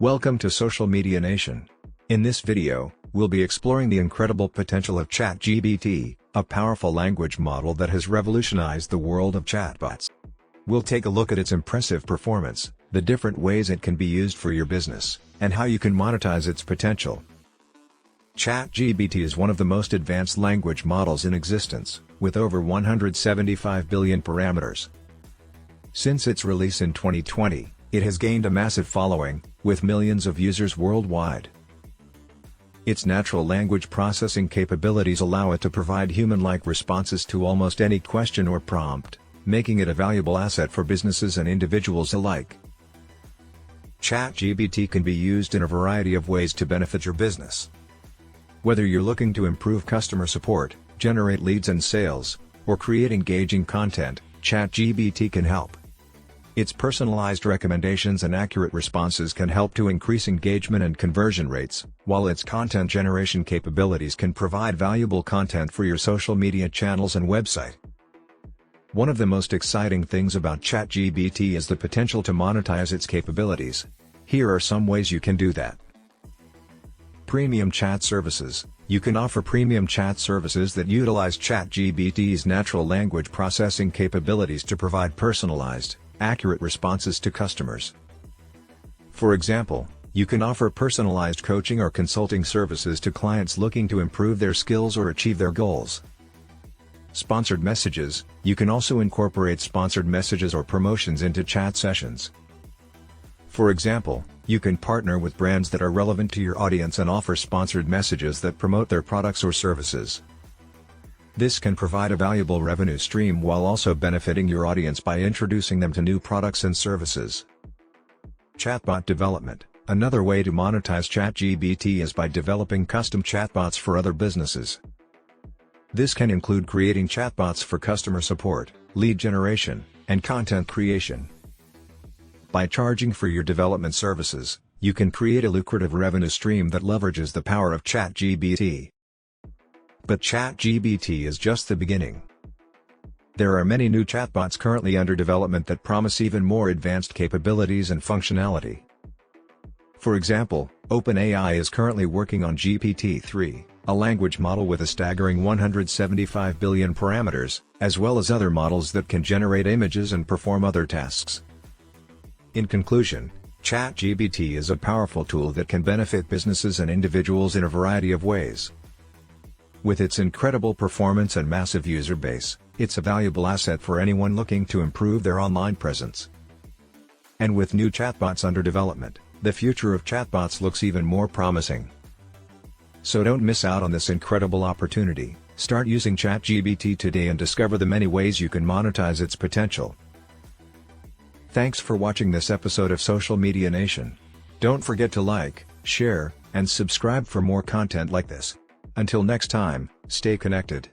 Welcome to Social Media Nation. In this video, we'll be exploring the incredible potential of ChatGBT, a powerful language model that has revolutionized the world of chatbots. We'll take a look at its impressive performance, the different ways it can be used for your business, and how you can monetize its potential. ChatGBT is one of the most advanced language models in existence, with over 175 billion parameters. Since its release in 2020, it has gained a massive following, with millions of users worldwide. Its natural language processing capabilities allow it to provide human-like responses to almost any question or prompt, making it a valuable asset for businesses and individuals alike. ChatGBT can be used in a variety of ways to benefit your business. Whether you're looking to improve customer support, generate leads and sales, or create engaging content, ChatGBT can help. Its personalized recommendations and accurate responses can help to increase engagement and conversion rates, while its content generation capabilities can provide valuable content for your social media channels and website. One of the most exciting things about ChatGBT is the potential to monetize its capabilities. Here are some ways you can do that. Premium chat services. You can offer premium chat services that utilize ChatGBT's natural language processing capabilities to provide personalized, accurate responses to customers. For example, you can offer personalized coaching or consulting services to clients looking to improve their skills or achieve their goals. Sponsored messages. You can also incorporate sponsored messages or promotions into chat sessions. For example, you can partner with brands that are relevant to your audience and offer sponsored messages that promote their products or services. This can provide a valuable revenue stream while also benefiting your audience by introducing them to new products and services. Chatbot development. Another way to monetize ChatGBT is by developing custom chatbots for other businesses. This can include creating chatbots for customer support, lead generation, and content creation. By charging for your development services, you can create a lucrative revenue stream that leverages the power of ChatGBT. But ChatGBT is just the beginning. There are many new chatbots currently under development that promise even more advanced capabilities and functionality. For example, OpenAI is currently working on GPT-3, a language model with a staggering 175 billion parameters, as well as other models that can generate images and perform other tasks. In conclusion, ChatGBT is a powerful tool that can benefit businesses and individuals in a variety of ways. With its incredible performance and massive user base, it's a valuable asset for anyone looking to improve their online presence. And with new chatbots under development, the future of chatbots looks even more promising. So don't miss out on this incredible opportunity. Start using ChatGBT today and discover the many ways you can monetize its potential. Thanks for watching this episode of Social Media Nation. Don't forget to like, share, and subscribe for more content like this. Until next time, stay connected.